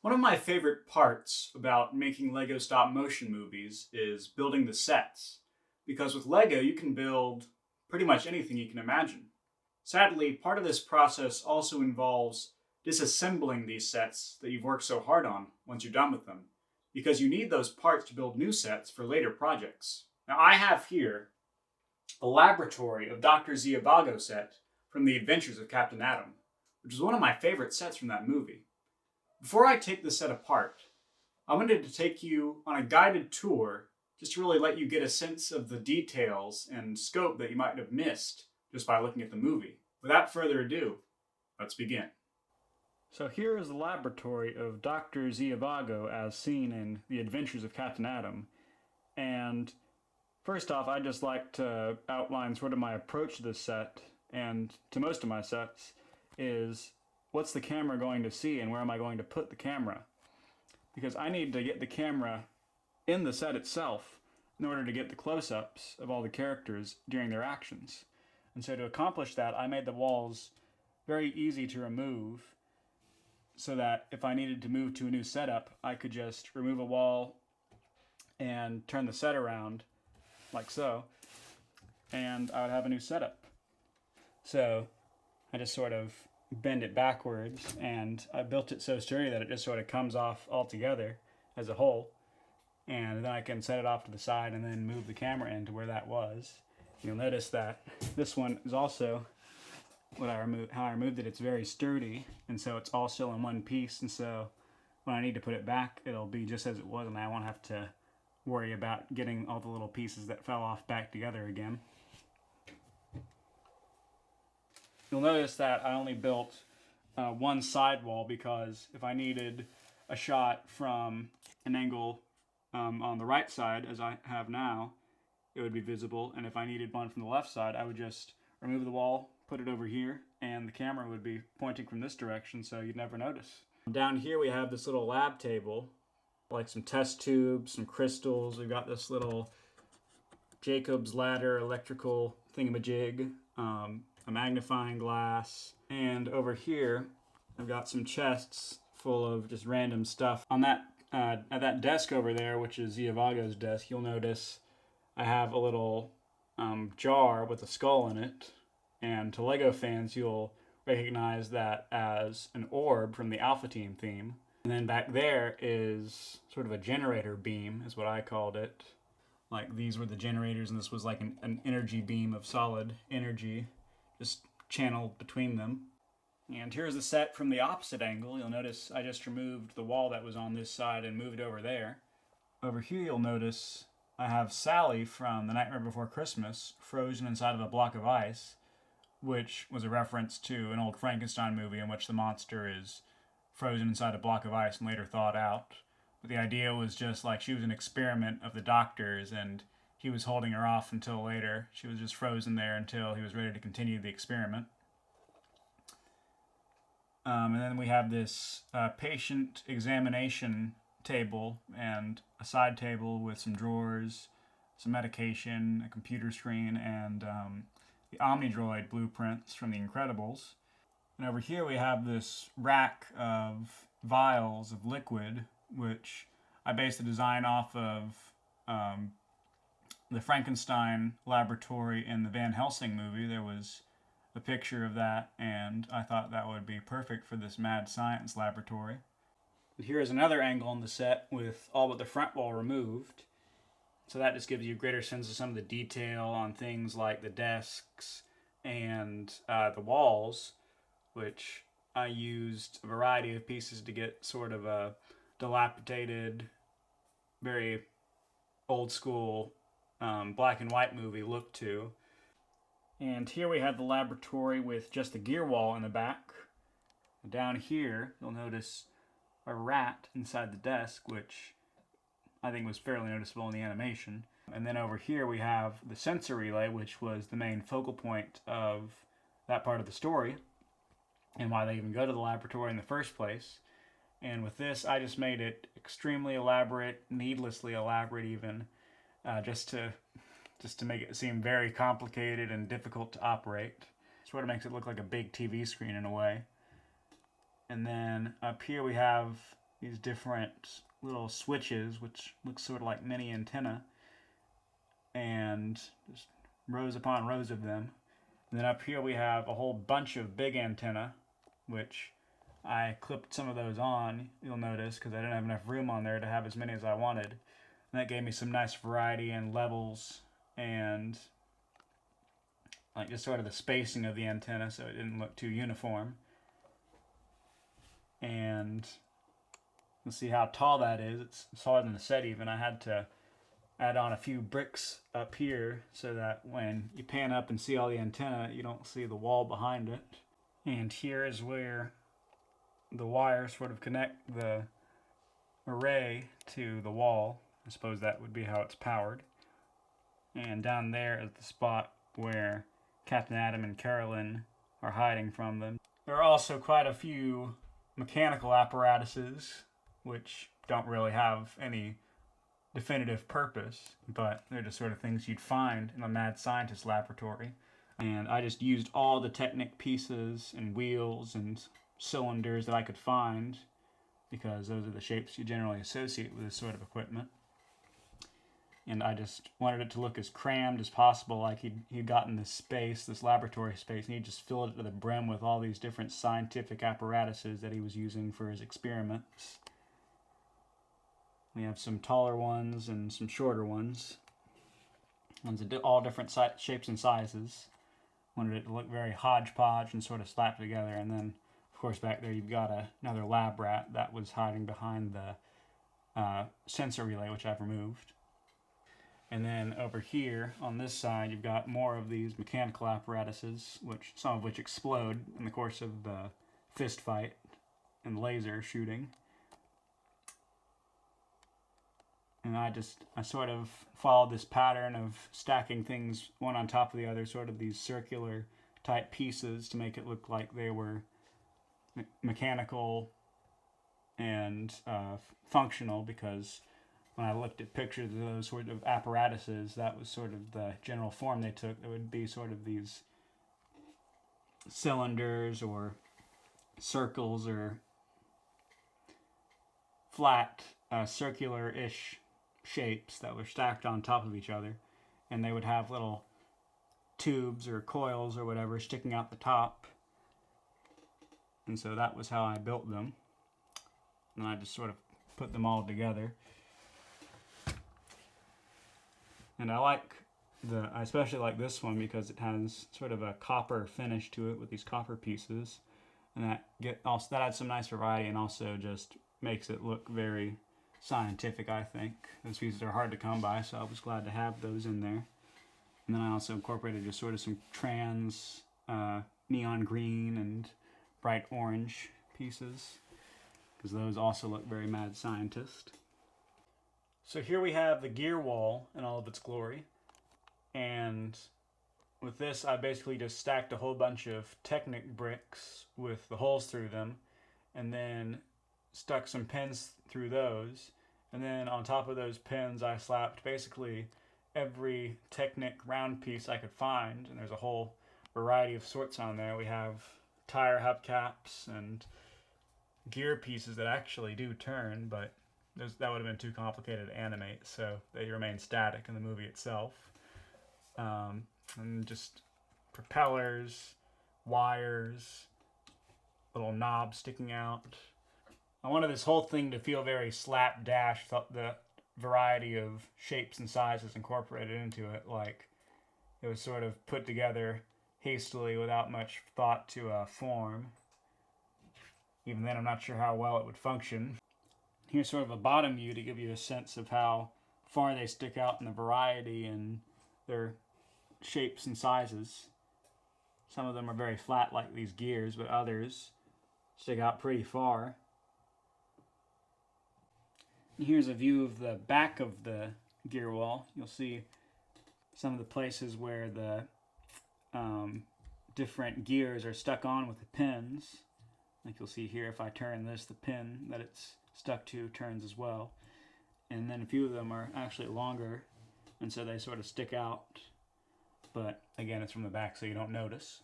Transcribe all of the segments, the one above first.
One of my favorite parts about making Lego stop motion movies is building the sets. Because with Lego, you can build pretty much anything you can imagine. Sadly, part of this process also involves disassembling these sets that you've worked so hard on once you're done with them, because you need those parts to build new sets for later projects. Now, I have here the laboratory of Doctor Zhihivago set from The Adventures of Captain Atom, which is one of my favorite sets from that movie. Before I take the set apart, I wanted to take you on a guided tour just to really let you get a sense of the details and scope that you might have missed just by looking at the movie. Without further ado, let's begin. So here is the laboratory of Doctor Zhihivago as seen in The Adventures of Captain Atom. And first off, I'd just like to outline sort of my approach to this set, and to most of my sets, is what's the camera going to see and where am I going to put the camera? Because I need to get the camera in the set itself in order to get the close-ups of all the characters during their actions. And so to accomplish that, I made the walls very easy to remove so that if I needed to move to a new setup, I could just remove a wall and turn the set around like so, and I would have a new setup. So I just sort of bend it backwards, and I built it so sturdy that it just sort of comes off all together as a whole, and then I can set it off to the side and then move the camera into where that was. You'll notice that this one is also how I removed it. It's very sturdy, and so it's all still in one piece, and so when I need to put it back, it'll be just as it was, and I won't have to worry about getting all the little pieces that fell off back together again. You'll notice that I only built one side wall because if I needed a shot from an angle on the right side, as I have now, it would be visible. And if I needed one from the left side, I would just remove the wall, put it over here, and the camera would be pointing from this direction, so you'd never notice. Down here we have this little lab table, like some test tubes, some crystals. We've got this little Jacob's ladder electrical thingamajig, a magnifying glass, and over here I've got some chests full of just random stuff. On that at that desk over there, which is Zhihivago's desk, you'll notice I have a little jar with a skull in it, and to Lego fans you'll recognize that as an orb from the Alpha Team theme. And then back there is sort of a generator beam, is what I called it. Like these were the generators, and this was like an energy beam of solid energy just channeled between them. And here's the set from the opposite angle. You'll notice I just removed the wall that was on this side and moved it over there. Over here you'll notice I have Sally from The Nightmare Before Christmas frozen inside of a block of ice, which was a reference to an old Frankenstein movie in which the monster is frozen inside a block of ice and later thawed out. But the idea was just like she was an experiment of the doctor's, and he was holding her off until later. She was just frozen there until he was ready to continue the experiment. And then we have this patient examination table and a side table with some drawers, some medication, a computer screen, and the Omnidroid blueprints from The Incredibles. And over here we have this rack of vials of liquid, which I based the design off of the Frankenstein laboratory in the Van Helsing movie. There was a picture of that, and I thought that would be perfect for this mad science laboratory. And here is another angle on the set with all but the front wall removed. So that just gives you a greater sense of some of the detail on things like the desks and the walls, which I used a variety of pieces to get sort of a dilapidated, very old school black and white movie look to. And here we have the laboratory with just the gear wall in the back. Down here, you'll notice a rat inside the desk, which I think was fairly noticeable in the animation. And then over here we have the sensor relay, which was the main focal point of that part of the story, and why they even go to the laboratory in the first place. And with this, I just made it extremely elaborate, needlessly elaborate even, just to make it seem very complicated and difficult to operate. Sort of makes it look like a big TV screen in a way. And then up here we have these different little switches, which look sort of like mini antenna, and just rows upon rows of them. And then up here we have a whole bunch of big antenna, which I clipped some of those on, you'll notice, because I didn't have enough room on there to have as many as I wanted. And that gave me some nice variety and levels and like just sort of the spacing of the antenna so it didn't look too uniform. And you'll see how tall that is. It's taller than the set even. I had to add on a few bricks up here so that when you pan up and see all the antenna, you don't see the wall behind it. And here is where the wires sort of connect the array to the wall. I suppose that would be how it's powered. And down there is the spot where Captain Adam and Carolyn are hiding from them. There are also quite a few mechanical apparatuses which don't really have any definitive purpose, but they're just sort of things you'd find in a mad scientist laboratory. And I just used all the Technic pieces and wheels and cylinders that I could find because those are the shapes you generally associate with this sort of equipment. And I just wanted it to look as crammed as possible, like he'd gotten this space, this laboratory space, and he just filled it to the brim with all these different scientific apparatuses that he was using for his experiments. We have some taller ones and some shorter ones. Ones of all different shapes and sizes. Wanted it to look very hodgepodge and sort of slapped together. And then, of course, back there you've got another lab rat that was hiding behind the sensor relay, which I've removed. And then over here on this side, you've got more of these mechanical apparatuses, some of which explode in the course of the fist fight and laser shooting. And I sort of followed this pattern of stacking things one on top of the other, sort of these circular type pieces to make it look like they were mechanical and functional, because when I looked at pictures of those sort of apparatuses, that was sort of the general form they took. There would be sort of these cylinders or circles or flat circular-ish shapes that were stacked on top of each other, and they would have little tubes or coils or whatever sticking out the top. And so that was how I built them. And I just sort of put them all together. And I especially like this one because it has sort of a copper finish to it with these copper pieces, and that adds some nice variety and also just makes it look very scientific, I think. Those pieces are hard to come by, so I was glad to have those in there. And then I also incorporated just sort of some trans neon green and bright orange pieces, because those also look very mad scientist. So here we have the gear wall in all of its glory, and with this I basically just stacked a whole bunch of Technic bricks with the holes through them, and then stuck some pins through those, and then on top of those pins I slapped basically every Technic round piece I could find, and there's a whole variety of sorts on there. We have tire hubcaps and gear pieces that actually do turn, but that would have been too complicated to animate, so they remain static in the movie itself. And just propellers, wires, little knobs sticking out. I wanted this whole thing to feel very slapdash, the variety of shapes and sizes incorporated into it, like it was sort of put together hastily without much thought to form. Even then, I'm not sure how well it would function. Here's sort of a bottom view to give you a sense of how far they stick out in the variety and their shapes and sizes. Some of them are very flat like these gears, but others stick out pretty far. And here's a view of the back of the gear wall. You'll see some of the places where the different gears are stuck on with the pins. Like you'll see here, if I turn this, the pin that it's stuck to turns as well. And then a few of them are actually longer, and so they sort of stick out. But again, it's from the back, so you don't notice.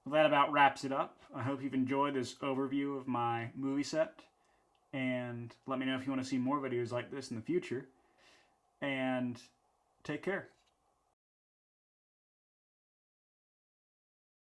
Well, that about wraps it up. I hope you've enjoyed this overview of my movie set. And let me know if you want to see more videos like this in the future. And take care.